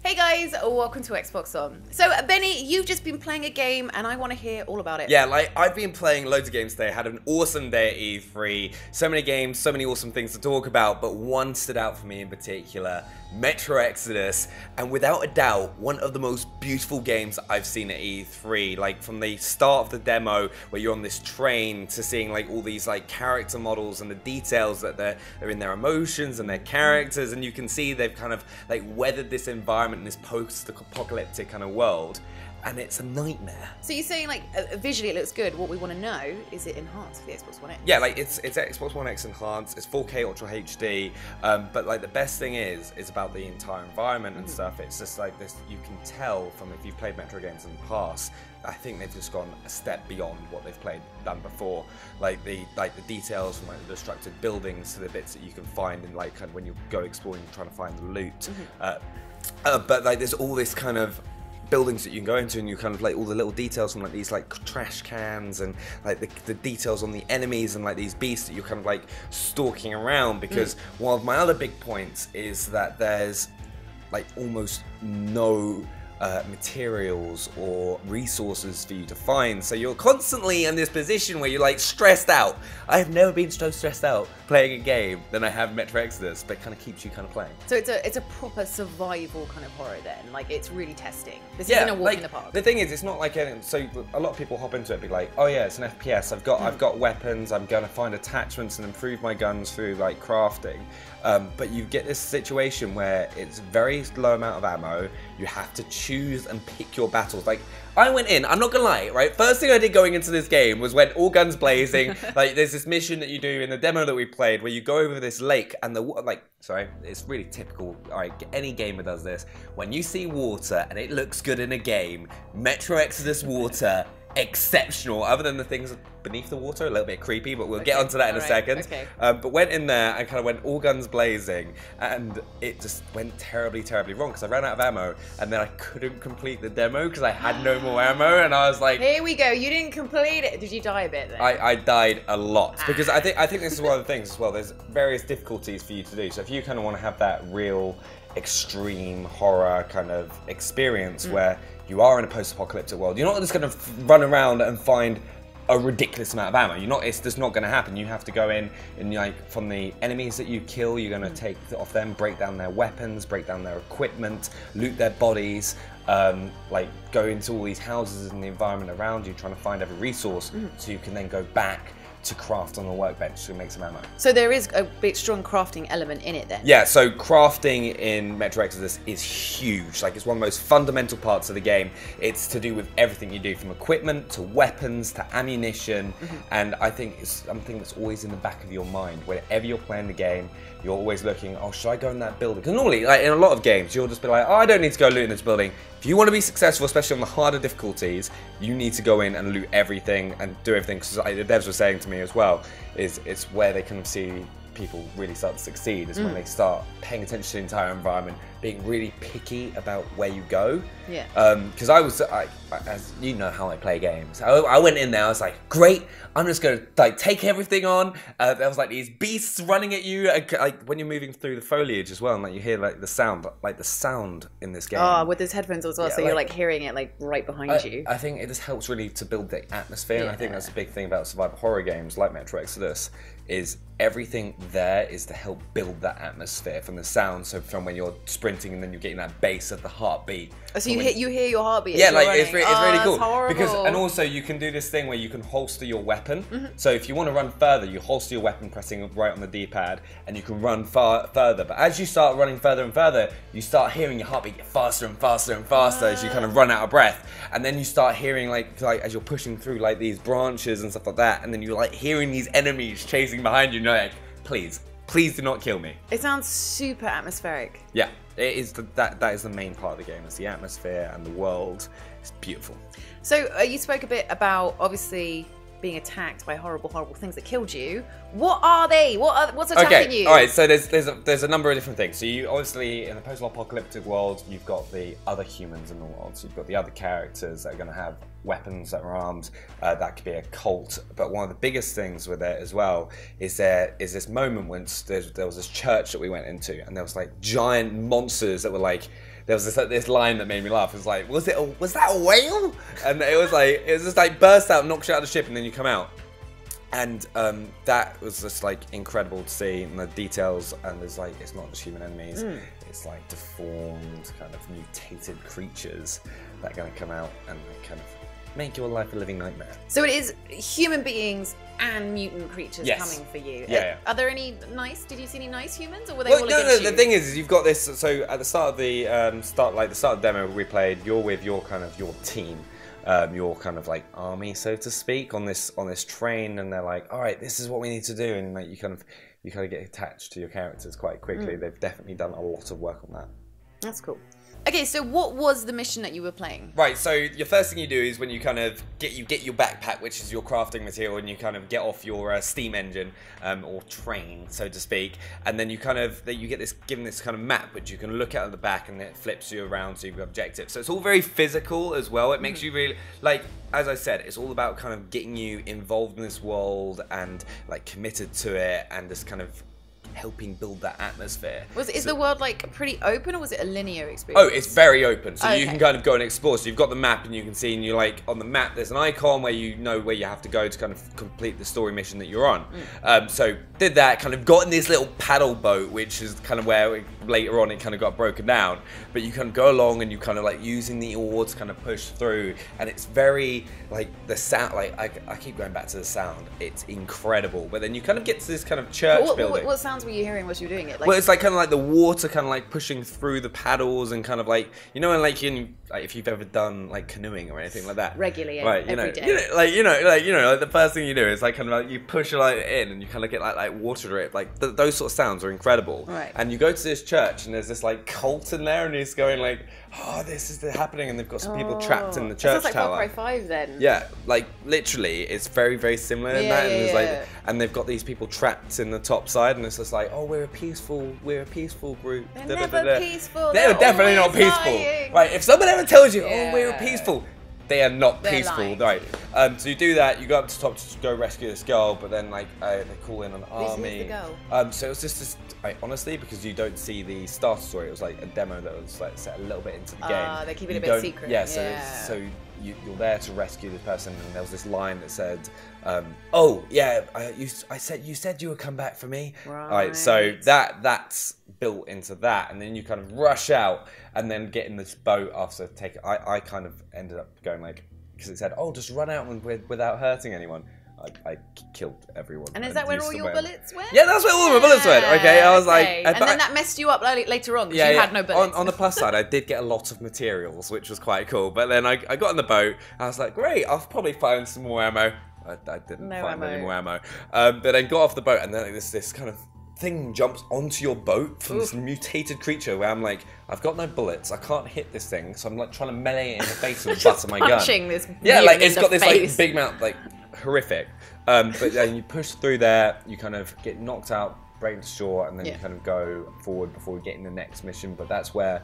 Hey guys, welcome to Xbox On. So Benny, you've just been playing a game and I want to hear all about it. Yeah, like I've been playing loads of games today. I had an awesome day at E3. So many games, so many awesome things to talk about, but one stood out for me in particular, Metro Exodus, and without a doubt, one of the most beautiful games I've seen at E3. Like from the start of the demo where you're on this train to seeing like all these like character models and the details that they're in their emotions and their characters, and you can see they've kind of like weathered this environment in this post-apocalyptic kind of world, and it's a nightmare. So you're saying like visually it looks good. What we want to know is it enhanced for the Xbox One X? Yeah, like it's Xbox One X enhanced. It's 4K Ultra HD. But like the best thing is about the entire environment and stuff. It's just like this. You can tell from if you've played Metro games in the past. I think they've just gone a step beyond what they've done before. Like the details from like the destructed buildings to the bits that you can find in like kind of when you go exploring and trying to find the loot. But like there's all this kind of buildings that you can go into, and you kind of like all the little details from like these like trash cans and like the details on the enemies and like these beasts that you're kind of like stalking around, because one of my other big points is that there's like almost no materials or resources for you to find, so you're constantly in this position where you're like stressed out. I've never been so stressed out playing a game than I have Metro Exodus, but it kind of keeps you kind of playing. So it's a proper survival kind of horror then, like it's really testing. This isn't a walk in the park. The thing is, it's not like so a lot of people hop into it and be like, oh yeah, it's an FPS, I've got weapons, I'm gonna find attachments and improve my guns through like crafting. But you get this situation where it's very low amount of ammo, you have to choose and pick your battles. Like, I went in, I'm not gonna lie, right? First thing I did going into this game was when all guns blazing, like there's this mission that you do in the demo that we played where you go over this lake and it's really typical, alright, any gamer does this. When you see water and it looks good in a game, Metro Exodus water, exceptional, other than the things beneath the water, a little bit creepy, but we'll get onto that in a second. Okay. But went in there and kind of went all guns blazing, and it just went terribly, terribly wrong because I ran out of ammo, and then I couldn't complete the demo because I had no more ammo, and I was like, here we go, you didn't complete it. Did you die a bit then? I died a lot, because I think this is one of the things as well, there's various difficulties for you to do, so if you kind of want to have that real extreme horror kind of experience where you are in a post-apocalyptic world, you're not just going to run around and find a ridiculous amount of ammo. It's just not going to happen. You have to go in and like from the enemies that you kill, you're going to take off them, break down their weapons, break down their equipment, loot their bodies, like go into all these houses and the environment around you, trying to find every resource so you can then go back to craft on the workbench to make some ammo. So there is a bit strong crafting element in it then? Yeah, so crafting in Metro Exodus is huge. Like, it's one of the most fundamental parts of the game. It's to do with everything you do, from equipment to weapons to ammunition, and I think it's something that's always in the back of your mind. Whenever you're playing the game, you're always looking, oh, should I go in that building? Because normally, like in a lot of games, you'll just be like, oh, I don't need to go loot in this building. If you want to be successful, especially on the harder difficulties, you need to go in and loot everything and do everything. Because the devs were saying to me as well, it's where they can see people really start to succeed, is when they start paying attention to the entire environment, being really picky about where you go. Yeah. Because as you know how I play games, I went in there, I was like, great, I'm just going to like take everything on. There was like these beasts running at you, like when you're moving through the foliage as well, and like you hear like the sound in this game. Oh, with his headphones as well, yeah, so you're like hearing it like right behind you. I think it just helps really to build the atmosphere, and I think that's a big thing about survival horror games like Metro Exodus, is everything there is to help build that atmosphere from the sound. So from when you're sprinting and then you're getting that bass of the heartbeat. Oh, so you hear your heartbeat. Yeah, like it's really cool. Horrible. And also you can do this thing where you can holster your weapon. So if you want to run further, you holster your weapon pressing right on the D-pad, and you can run further. But as you start running further and further, you start hearing your heartbeat get faster and faster and faster as you kind of run out of breath. And then you start hearing like as you're pushing through like these branches and stuff like that, and then you're like hearing these enemies chasing behind you, and you're like, please do not kill me. It sounds super atmospheric. Yeah, it is. That is the main part of the game. It's the atmosphere and the world. It's beautiful. So you spoke a bit about obviously being attacked by horrible things that killed you. What are they? What's attacking you? All right. So there's a number of different things. So you obviously in the post-apocalyptic world, you've got the other humans in the world. So you've got the other characters that are going to have weapons that are armed. That could be a cult. But one of the biggest things with it as well is there is this moment when there was this church that we went into, and there was like giant monsters that were like. There was this line that made me laugh. It was like, was that a whale? And it was just like burst out, knocks you out of the ship, and then you come out. And that was just like incredible to see, and the details. And there's like, it's not just human enemies. It's like deformed, kind of mutated creatures that are going to come out and kind of make your life a living nightmare. So it is human beings and mutant creatures coming for you. Yeah. Are there any nice? Did you see any nice humans, or were they all against you? The thing is you've got this. So at the start of the the start of the demo we played, you're with your team, your kind of like army, so to speak, on this train, and they're like, all right, this is what we need to do, and like you kind of get attached to your characters quite quickly. They've definitely done a lot of work on that. That's cool. Okay, so what was the mission that you were playing? Right, so your first thing you do is when you kind of get your backpack, which is your crafting material, and you kind of get off your steam engine or train, so to speak, and then you get given this kind of map which you can look at the back, and it flips you around so you've got objectives. So it's all very physical as well. It makes you really like, as I said, it's all about kind of getting you involved in this world and like committed to it, and just kind of helping build that atmosphere. Is the world like pretty open, or was it a linear experience? Oh, it's very open. So you can kind of go and explore. So you've got the map, and you can see, and you're like, on the map, there's an icon where you know where you have to go to kind of complete the story mission that you're on. So did that, kind of got in this little paddle boat, which is kind of where later on it kind of got broken down. But you kind of go along, and you kind of like using the oars to kind of push through. And it's very like the sound, like I keep going back to the sound. It's incredible. But then you kind of get to this kind of church building. What sounds were you hearing as you were doing it? Like, well, it's like kind of like the water kind of like pushing through the paddles, and kind of like, you know, and like if you've ever done like canoeing or anything like that regularly, right? Every day. Like the first thing you do is like kind of like you push it like in, and you kind of get like water drip. Like those sort of sounds are incredible. Right. And you go to this church, and there's this like cult in there, and he's going like, oh, this is happening, and they've got some people trapped in the church sounds like tower. Far Cry 5 then. Yeah, like literally, it's very, very similar in that. And there's like, and they've got these people trapped in the top side, and it's just like, oh, we're a peaceful group. They're never peaceful. They're definitely not peaceful. Lying. Right? If someone ever tells you, oh, we're peaceful, they are not peaceful. Lying. Right? So you do that. You go up to the top to go rescue this girl, but then like they call in an army. Who's the girl? So it was just this. Honestly, because you don't see the starter story, it was like a demo that was like set a little bit into the game. They keep it a bit secret. Yeah, so you're there to rescue this person, and there was this line that said, "Oh yeah, you said you would come back for me." Right. All right, so that's built into that, and then you kind of rush out, and then get in this boat after take. I kind of ended up going like, because it said, "Oh, just run out without hurting anyone." I killed everyone. And is that where all your bullets went? Yeah, that's where all my bullets went. Okay, I was like, and then that messed you up later on because you had no bullets. On the plus side, I did get a lot of materials, which was quite cool. But then I got on the boat. I was like, great, I'll probably find some more ammo. I didn't find any more ammo. But then got off the boat, and then this kind of thing jumps onto your boat from this mutated creature where I'm like, I've got no bullets, I can't hit this thing, so I'm like trying to melee it in the face with the butt of my gun. This like it's got this like big mouth, like horrific. But then you push through there, you kind of get knocked out, break to shore, and then you kind of go forward before we get in the next mission. But that's where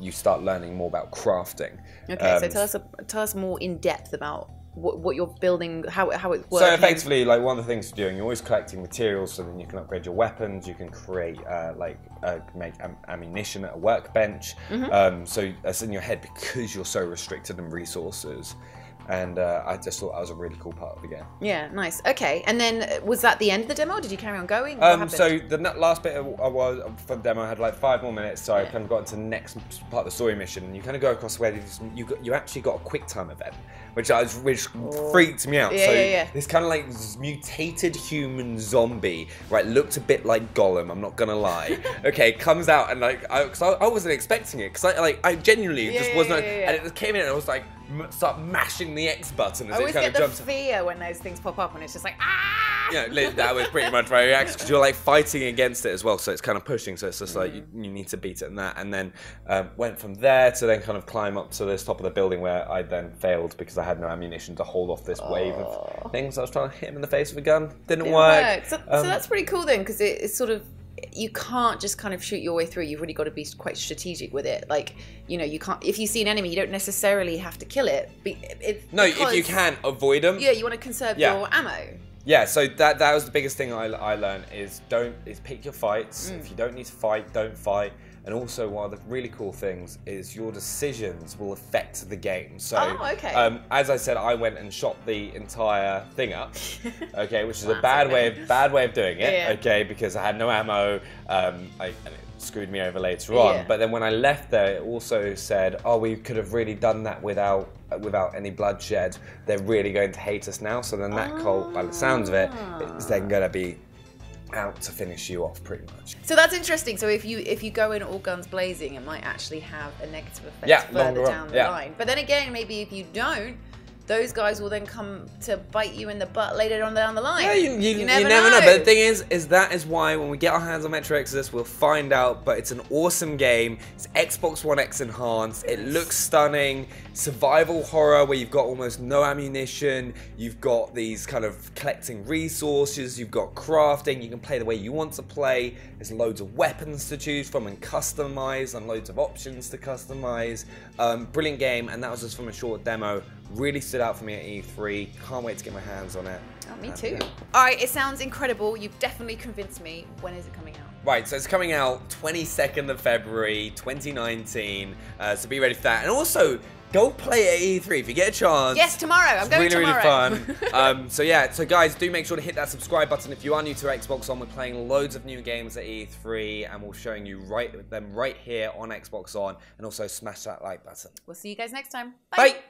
you start learning more about crafting. Okay, so tell us more in depth about what you're building, how it works. So effectively, like one of the things you're doing, you're always collecting materials, so then you can upgrade your weapons. You can create make ammunition at a workbench. So that's in your head because you're so restricted in resources. And I just thought that was a really cool part of the game. Yeah, nice. Okay, and then was that the end of the demo? Or did you carry on going? So the last bit for the demo, I had like 5 more minutes, so I kind of got into the next part of the story mission, and you kind of go across where you actually got a quick time event, which freaked me out. This kind of like mutated human zombie, right? Looked a bit like Gollum. I'm not gonna lie. Okay, comes out and like I wasn't expecting it because I genuinely just wasn't. And it came in and I was like, start mashing the X button as it kind of jumps. I always get the fear when those things pop up and it's just like, ah! that was pretty much my reaction, because you're like fighting against it as well, so it's kind of pushing, so it's just like you need to beat it in that. And then went from there to then kind of climb up to this top of the building, where I then failed because I had no ammunition to hold off this wave of things. I was trying to hit him in the face with a gun, didn't work. So that's pretty cool then, because it's sort of, you can't just kind of shoot your way through. You've really got to be quite strategic with it. Like, you can't, if you see an enemy, you don't necessarily have to kill it. If you can, avoid them. Yeah, you want to conserve your ammo. Yeah, so that was the biggest thing I learned, is pick your fights. If you don't need to fight, don't fight. And also, one of the really cool things is your decisions will affect the game. So, as I said, I went and shot the entire thing up, okay, which is a bad way of doing it, okay, because I had no ammo. And it screwed me over later on. But then when I left there, it also said, oh, we could have really done that without any bloodshed. They're really going to hate us now. So then that cult, by the sounds of it, is then going to be out to finish you off, pretty much. So that's interesting. So if you go in all guns blazing, it might actually have a negative effect further down the line. But then again, maybe if you don't, those guys will then come to bite you in the butt later on down the line. Yeah, you never know. But the thing is that is why when we get our hands on Metro Exodus, we'll find out. But it's an awesome game. It's Xbox One X enhanced. It looks stunning. Survival horror where you've got almost no ammunition. You've got these kind of collecting resources. You've got crafting. You can play the way you want to play. There's loads of weapons to choose from and customize, and loads of options to customize. Brilliant game, and that was just from a short demo. Really stood out for me at E3. Can't wait to get my hands on it. Oh, me too. All right, it sounds incredible. You've definitely convinced me. When is it coming out? Right, so it's coming out 22nd of February, 2019. So be ready for that. And also, go play it at E3 if you get a chance. Yes, tomorrow. I'm going tomorrow. Really fun. So guys, do make sure to hit that subscribe button if you are new to Xbox On. We're playing loads of new games at E3, and we're showing you them right here on Xbox On. And also smash that like button. We'll see you guys next time. Bye. Bye.